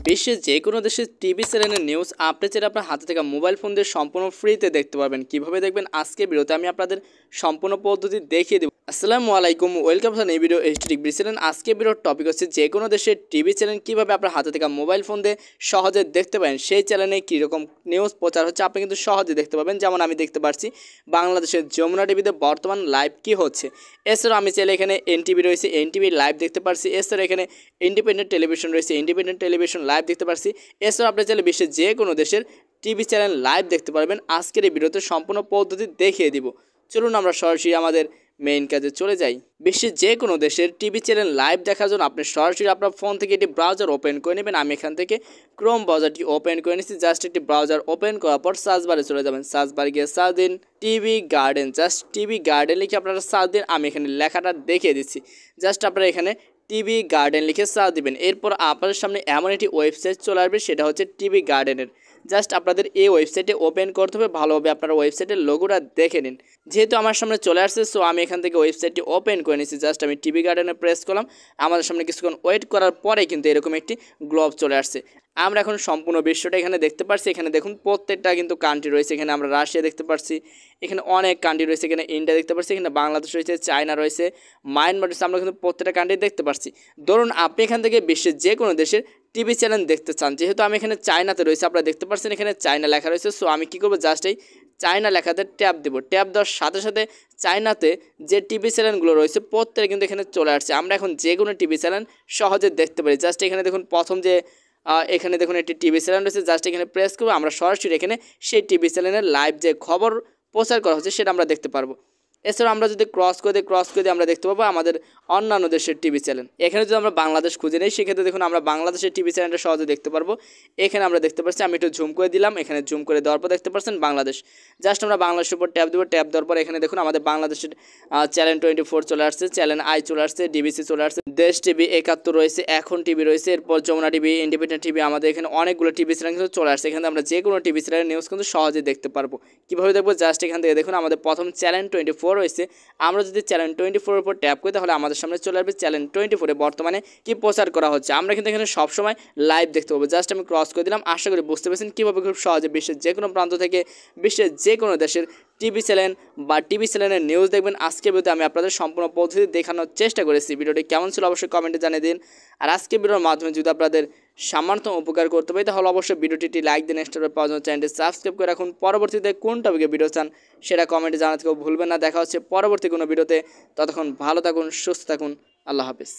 বিশ্বের যে কোনো দেশের টিভি চ্যানেলের নিউজ আপনি চাইলে আপনার হাতে থাকা মোবাইল ফোন দিয়ে সম্পূর্ণ ফ্রিতে দেখতে পারবেন। কিভাবে দেখবেন আজকে ভিডিওতে আমি আপনাদের সম্পূর্ণ পদ্ধতি দেখিয়ে দেব। আসসালামু আলাইকুম, ওয়েলকাম টু এই ভিডিও এইচটি চ্যানেল। আজকে ভিডিওর টপিক হচ্ছে যে কোনো দেশের টিভি চ্যানেল কিভাবে আপনার হাতে থাকা মোবাইল ফোন দিয়ে সহজে দেখতে পারেন। সেই চ্যানেলে কীরকম নিউজ প্রচার হচ্ছে আপনি কিন্তু সহজে দেখতে পাবেন। যেমন আমি দেখতে পাচ্ছি বাংলাদেশের যমুনা টিভিতে বর্তমান লাইভ কী হচ্ছে। এছাড়াও আমি চাইলে এখানে এনটিভি রয়েছে, এনটিভি লাইভ দেখতে পারছি। এছাড়া এখানে ইন্ডিপেন্ডেন্ট টেলিভিশন রয়েছে, ইন্ডিপেন্ডেন্ট টেলিভিশন লাইভ দেখতে পারছি। এছাড়াও আপনি চাইলে বিশ্বের যে কোনো দেশের টিভি চ্যানেল লাইভ দেখতে পারবেন। আজকের এই ভিডিওতে সম্পূর্ণ পদ্ধতি দেখিয়ে দিব। চলুন আমরা সরাসরি আমাদের মেইন কাজে চলে যাই। বিশ্বের যে কোনো দেশের টিভি চ্যানেল লাইভ দেখার জন্য আপনি সরাসরি আপনার ফোন থেকে একটি ব্রাউজার ওপেন করে নেবেন। আমি এখান থেকে ক্রোম ব্রাউজারটি ওপেন করে নিচ্ছি। জাস্ট একটি ব্রাউজার ওপেন করার পর সার্চ বারে চলে যাবেন। সার্চ বারে গিয়ে সার্চ দিন TV garden. Just TV garden লিখে আপনারা সার্চ দিন। আমি এখানে লেখাটা দেখিয়ে দিচ্ছি। জাস্ট আপনারা এখানে টিভি গার্ডেন লিখে সার্চ দিবেন। এরপর আপনাদের সামনে এমন একটি ওয়েবসাইট চলে আসবে, সেটা হচ্ছে টিভি গার্ডেনের। জাস্ট আপনাদের এই ওয়েবসাইটে ওপেন করতে হবে। ভালোভাবে আপনারা ওয়েবসাইটের লোগোটা দেখে নিন। যেহেতু আমার সামনে চলে আসছে, সো আমি এখান থেকে ওয়েবসাইটটি ওপেন করে নিচ্ছি। জাস্ট আমি টিভি গার্ডেনে প্রেস করলাম। আমাদের সামনে কিছুক্ষণ ওয়েট করার পরে কিন্তু এরকম একটি গ্লোব চলে আসছে। আমরা এখন সম্পূর্ণ বিশ্বটা এখানে দেখতে পাচ্ছি। এখানে দেখুন প্রত্যেকটা কিন্তু কান্ট্রি রয়েছে। এখানে আমরা রাশিয়া দেখতে পাচ্ছি, এখানে অনেক কান্ট্রি রয়েছে, এখানে ইন্ডিয়া দেখতে পাচ্ছি, এখানে বাংলাদেশ রয়েছে, চায়না রয়েছে, মায়ানমার রয়েছে। আমরা কিন্তু প্রত্যেকটা কান্ট্রি দেখতে পাচ্ছি। ধরুন আপনি এখান থেকে বিশ্বের যে কোনো দেশের টিভি চ্যানেল দেখতে চান। যেহেতু আমি এখানে চায়নাতে রয়েছে, আপনারা দেখতে পাচ্ছেন এখানে চায়না লেখা রয়েছে। সো আমি কী করবো, জাস্ট এই চায়না লেখাতে ট্যাপ দেবো। ট্যাপ দেওয়ার সাথে সাথে চায়নাতে যে টিভি চ্যানেলগুলো রয়েছে প্রত্যেকে কিন্তু এখানে চলে আসছে। আমরা এখন যে কোনো টিভি চ্যানেল সহজে দেখতে পারি। জাস্ট এখানে দেখুন প্রথম যে এখানে দেখুন একটি টিভি চ্যানেল রয়েছে। জাস্ট এখানে প্রেস করবো, আমরা সরাসরি এখানে সেই টিভি চ্যানেলের লাইভ যে খবর প্রচার করা হচ্ছে সেটা আমরা দেখতে পারবো। এছাড়াও আমরা যদি ক্রস করে দিই আমরা দেখতে পাবো আমাদের অন্যান্য দেশের টিভি চ্যানেল। এখানে যদি আমরা বাংলাদেশ খুঁজে নিই, সেক্ষেত্রে দেখুন আমরা বাংলাদেশের টিভি চ্যানেলটা সহজে দেখতে পারবো। এখানে আমরা দেখতে পাচ্ছি, আমি একটু জুম করে দিলাম। এখানে জুম করে দেওয়ার পর দেখতে পাচ্ছেন বাংলাদেশ। জাস্ট আমরা বাংলাদেশের উপর ট্যাপ দেবো। ট্যাপ দেওয়ার পর এখানে দেখুন আমাদের বাংলাদেশের চ্যানেল 24 চলে আসছে, চ্যানেল আই চলে আসছে, ডিবিসি চলে আসছে, দেশ টিভি 71 রয়েছে, এখন টিভি রয়েছে, এরপর যমুনা টিভি, ইন্ডিপেন্ডেন্ট টিভি। আমাদের এখানে অনেকগুলো টিভি চ্যানেল কিন্তু চলে আসছে। এখানে আমরা যে কোনো টিভি চ্যানেলের নিউজ কিন্তু সহজে দেখতে পারবো। কীভাবে দেখবো, জাস্ট এখান থেকে দেখুন আমাদের প্রথম চ্যানেল 24 রয়েছে। আমরা যদি চ্যানেল 24 উপর ট্যাপ করি তাহলে আমাদের সামনে চলে আসবে চ্যানেল 24 বর্তমানে কি প্রচার করা হচ্ছে। আমরা কিন্তু এখানে সবসময় লাইভ দেখতে পাবো। জাস্ট আমি ক্রস করে দিলাম। আশা করি বুঝতে পেরেছেন কীভাবে খুব সহজে বিশ্বের যে কোনো প্রান্ত থেকে বিশ্বের যে কোনো দেশের টিভি চ্যানেল বা টিভি চ্যানেলের নিউজ দেখবেন। আজকের ভিডিওতে আমি আপনাদের সম্পূর্ণ পদ্ধতি দেখানোর চেষ্টা করেছি। ভিডিওটি কেমন ছিল অবশ্যই কমেন্টে জানিয়ে দিন। আর আজকের ভিডিওর মাধ্যমে যদি আপনাদের সামান্য উপকার করতে পারি তাহলে অবশ্যই ভিডিওটি লাইক দিন। নেক্সট পাওয়ার জন্য চ্যানেলটি সাবস্ক্রাইব করে রাখুন। পরবর্তীতে কোন টপিকে ভিডিও চান সেটা কমেন্টে জানাতে কেউ ভুলবেন না। দেখা হচ্ছে পরবর্তী কোনো ভিডিওতে। ততক্ষণ ভালো থাকুন, সুস্থ থাকুন। আল্লাহ হাফেজ।